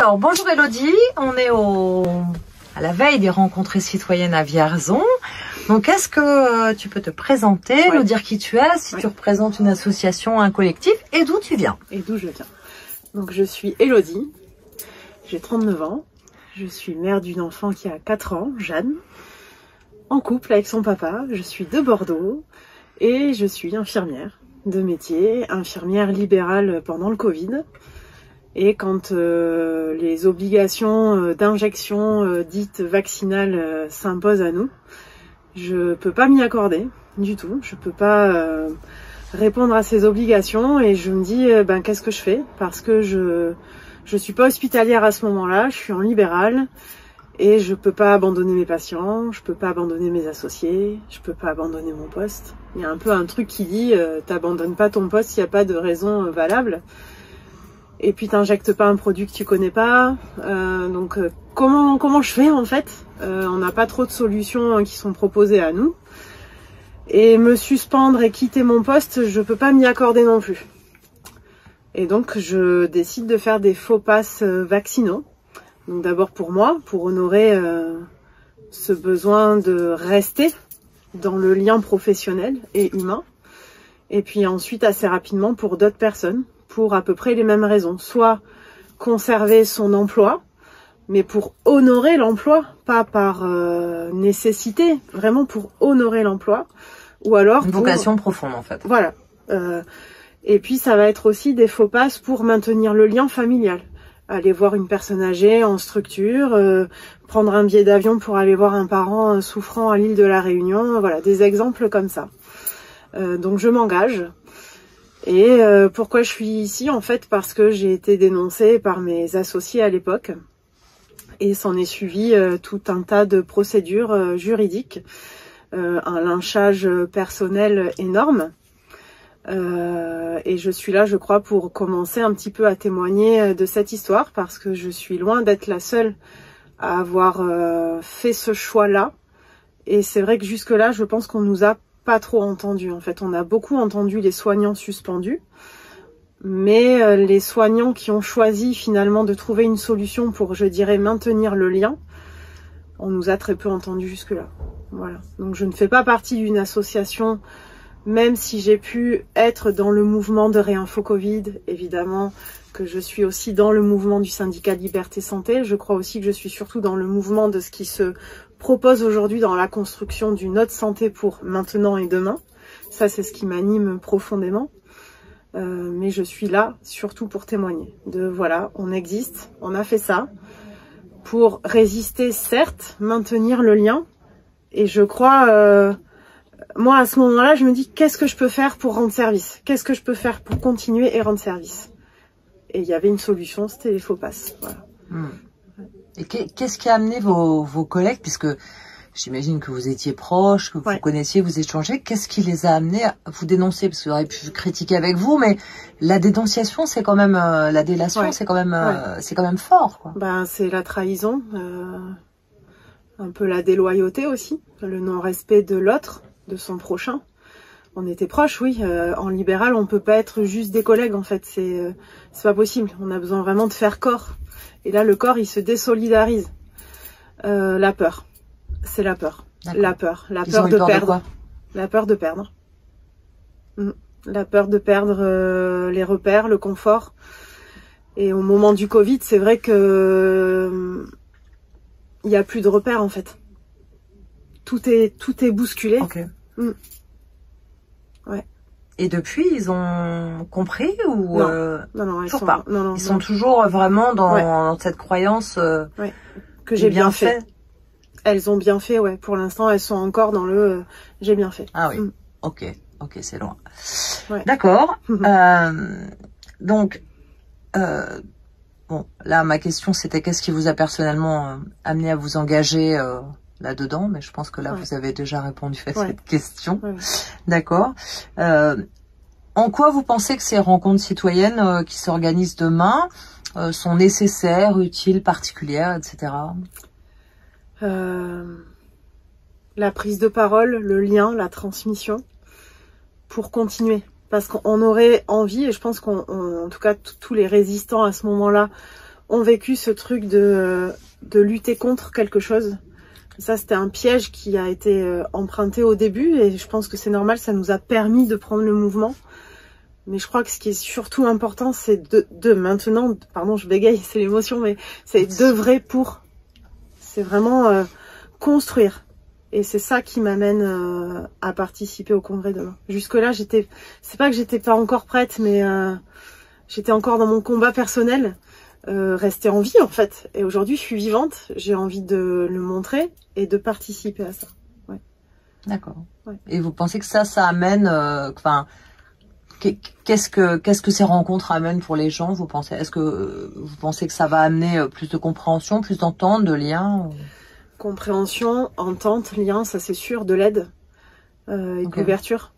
Alors, bonjour Elodie, on est à la veille des rencontres citoyennes à Vierzon. Donc, est-ce que tu peux te présenter, nous dire qui tu es, si tu représentes une association, un collectif, et d'où tu viens? Et d'où je viens. Donc, je suis Elodie, j'ai 39 ans, je suis mère d'une enfant qui a 4 ans, Jeanne, en couple avec son papa, je suis de Bordeaux, et je suis infirmière de métier, infirmière libérale pendant le Covid. Et quand les obligations d'injection dites vaccinales s'imposent à nous, je peux pas m'y accorder du tout. Je peux pas répondre à ces obligations et je me dis qu'est-ce que je fais? Parce que je suis pas hospitalière à ce moment-là, je suis en libéral et je peux pas abandonner mes patients, je peux pas abandonner mes associés, je peux pas abandonner mon poste. Il y a un peu un truc qui dit t'abandonnes pas ton poste s'il n'y a pas de raison valable. Et puis t'injectes pas un produit que tu connais pas. Comment je fais en fait? On n'a pas trop de solutions qui sont proposées à nous. Et me suspendre et quitter mon poste, je peux pas m'y accorder non plus. Et donc je décide de faire des faux passes vaccinaux. Donc d'abord pour moi, pour honorer ce besoin de rester dans le lien professionnel et humain. Et puis ensuite assez rapidement pour d'autres personnes, pour à peu près les mêmes raisons. Soit conserver son emploi, mais pour honorer l'emploi, pas par nécessité, vraiment pour honorer l'emploi. Ou alors une vocation profonde en fait. Voilà. Et puis ça va être aussi des faux passes pour maintenir le lien familial. Aller voir une personne âgée en structure, prendre un billet d'avion pour aller voir un parent souffrant à l'île de la Réunion. Voilà, des exemples comme ça. Donc je m'engage. Et pourquoi je suis ici? En fait, parce que j'ai été dénoncée par mes associés à l'époque. Et s'en est suivi tout un tas de procédures juridiques. Un lynchage personnel énorme. Et je suis là, je crois, pour commencer un petit peu à témoigner de cette histoire. Parce que je suis loin d'être la seule à avoir fait ce choix-là. Et c'est vrai que jusque-là, je pense qu'on nous a pas trop entendu. En fait, on a beaucoup entendu les soignants suspendus, mais les soignants qui ont choisi finalement de trouver une solution pour, je dirais, maintenir le lien, on nous a très peu entendu jusque-là. Voilà. Donc je ne fais pas partie d'une association, même si j'ai pu être dans le mouvement de Réinfo Covid, évidemment que je suis aussi dans le mouvement du syndicat Liberté Santé. Je crois aussi que je suis surtout dans le mouvement de ce qui se propose aujourd'hui dans la construction d'une autre santé pour maintenant et demain. Ça, c'est ce qui m'anime profondément. Mais je suis là surtout pour témoigner de voilà, on existe, on a fait ça pour résister, certes, maintenir le lien. Et je crois, moi à ce moment-là, je me dis qu'est-ce que je peux faire pour rendre service? Qu'est-ce que je peux faire pour continuer et rendre service? Et il y avait une solution, c'était les faux passes. Voilà. Et qu'est-ce qui a amené vos collègues, puisque j'imagine que vous étiez proches, que vous connaissiez, vous échangez, qu'est-ce qui les a amenés à vous dénoncer? Parce que vous auriez pu critiquer avec vous, mais la dénonciation, c'est quand même, la délation, c'est quand même fort, quoi. Ben, c'est la trahison, un peu la déloyauté aussi, le non-respect de l'autre, de son prochain. On était proches, oui. En libéral, on peut pas être juste des collègues, en fait. C'est pas possible. On a besoin vraiment de faire corps. Et là, le corps, il se désolidarise. La peur. C'est la peur. La peur. La peur de perdre. La peur de perdre. La peur de perdre les repères, le confort. Et au moment du Covid, c'est vrai que il y a plus de repères, en fait. Tout est bousculé. Okay. Ouais. Et depuis, ils ont compris ou non, toujours pas. Ils sont toujours vraiment dans cette croyance que j'ai bien fait. Elles ont bien fait, ouais. Pour l'instant, elles sont encore dans le j'ai bien fait. Ah oui. Ok, c'est loin. Ouais. D'accord. Donc, bon, là, ma question, c'était qu'est-ce qui vous a personnellement amené à vous engager là-dedans, mais je pense que là, vous avez déjà répondu à cette question. Ouais. D'accord. En quoi vous pensez que ces rencontres citoyennes qui s'organisent demain sont nécessaires, utiles, particulières, etc. La prise de parole, le lien, la transmission, pour continuer. Parce qu'on aurait envie, et je pense en tout cas tous les résistants à ce moment-là ont vécu ce truc de lutter contre quelque chose. Ça, c'était un piège qui a été emprunté au début et je pense que c'est normal, ça nous a permis de prendre le mouvement. Mais je crois que ce qui est surtout important, c'est de maintenant, pardon, je bégaye, c'est l'émotion, mais c'est d'œuvrer pour. C'est vraiment construire. Et c'est ça qui m'amène à participer au congrès demain. Jusque-là, c'est pas que j'étais pas encore prête, mais j'étais encore dans mon combat personnel, rester en vie en fait. Et aujourd'hui, je suis vivante, j'ai envie de le montrer et de participer à ça. Ouais. D'accord. Ouais. Et vous pensez que ça amène, qu'est-ce que ces rencontres amènent pour les gens, vous pensez? Est-ce que vous pensez que ça va amener plus de compréhension, plus d'entente, de lien? Compréhension, entente, lien, ça c'est sûr, de l'aide et d'ouverture.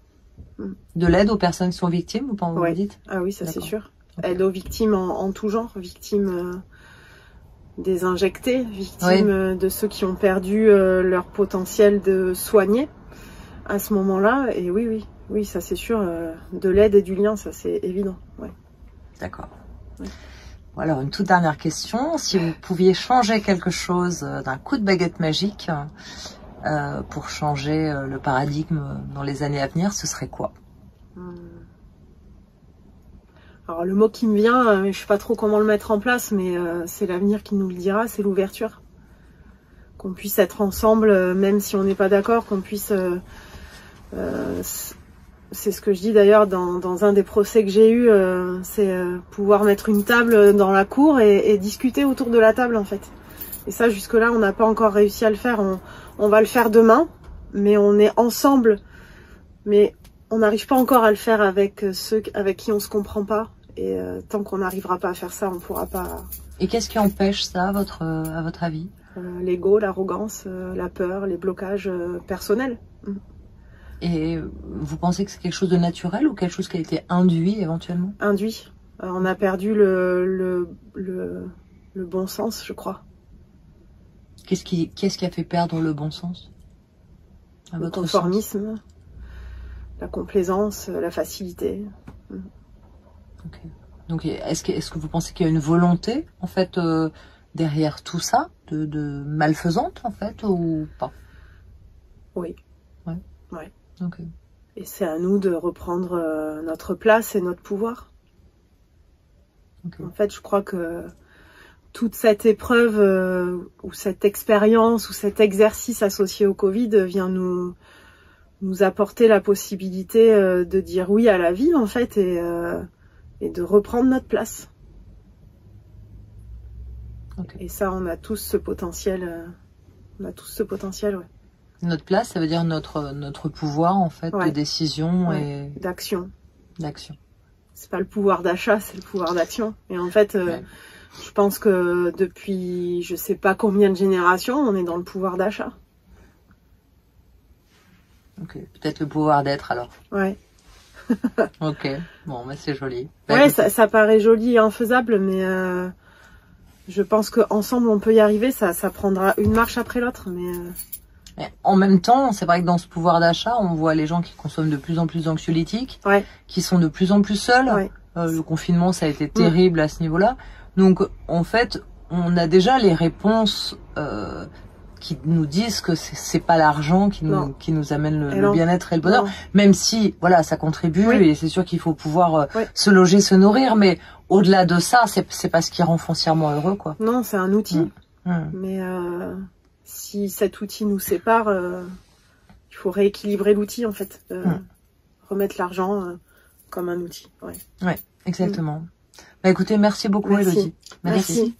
De l'aide aux personnes qui sont victimes, ou pas, vous dites? Ah oui, ça c'est sûr. Aide aux victimes en tout genre, victimes des injectés, victimes de ceux qui ont perdu leur potentiel de soigner à ce moment-là. Et oui, ça c'est sûr, de l'aide et du lien, ça c'est évident. Ouais. D'accord. Ouais. Bon, alors, une toute dernière question. Si vous pouviez changer quelque chose d'un coup de baguette magique pour changer le paradigme dans les années à venir, ce serait quoi? Alors, le mot qui me vient, je ne sais pas trop comment le mettre en place, mais c'est l'avenir qui nous le dira, c'est l'ouverture. Qu'on puisse être ensemble, même si on n'est pas d'accord, qu'on puisse... c'est ce que je dis d'ailleurs dans un des procès que j'ai eu, c'est pouvoir mettre une table dans la cour et discuter autour de la table en fait. Et ça jusque-là on n'a pas encore réussi à le faire, on va le faire demain, mais on est ensemble, mais on n'arrive pas encore à le faire avec ceux avec qui on se comprend pas. Et tant qu'on n'arrivera pas à faire ça, on pourra pas... Et qu'est-ce qui empêche ça à votre avis? L'ego, l'arrogance, la peur, les blocages personnels. Et vous pensez que c'est quelque chose de naturel ou quelque chose qui a été induit éventuellement? Induit. On a perdu le bon sens, je crois. Qu'est-ce qui a fait perdre le bon sens? Le conformisme, la complaisance, la facilité. Okay. Donc est-ce que vous pensez qu'il y a une volonté en fait derrière tout ça, de malfaisante en fait, ou pas? Oui. Ouais. Okay. Et c'est à nous de reprendre notre place et notre pouvoir. Okay. En fait, je crois que toute cette épreuve ou cette expérience ou cet exercice associé au Covid vient nous apporter la possibilité de dire oui à la vie en fait et de reprendre notre place. Okay. Et ça, on a tous ce potentiel. Ouais. Notre place, ça veut dire notre pouvoir en fait de décision et d'action. D'action. C'est pas le pouvoir d'achat, c'est le pouvoir d'action. Et en fait, je pense que depuis je sais pas combien de générations, on est dans le pouvoir d'achat. Ok, peut-être le pouvoir d'être alors. Ouais. Ok, bon, mais c'est joli. Ouais, ça paraît joli et infaisable, mais je pense qu'ensemble on peut y arriver. Ça prendra une marche après l'autre, mais. En même temps, c'est vrai que dans ce pouvoir d'achat, on voit les gens qui consomment de plus en plus d'anxiolytiques, qui sont de plus en plus seuls. Le confinement, ça a été terrible à ce niveau-là. Donc, en fait, on a déjà les réponses qui nous disent que c'est pas l'argent qui nous amène le bien-être et le bonheur. Même si, voilà, ça contribue et c'est sûr qu'il faut pouvoir se loger, se nourrir. Mais au-delà de ça, c'est pas ce qui rend foncièrement heureux, quoi. Non, c'est un outil. Mais si cet outil nous sépare, il faut rééquilibrer l'outil en fait, remettre l'argent comme un outil. Ouais, exactement. Bah écoutez, merci beaucoup Élodie. Merci.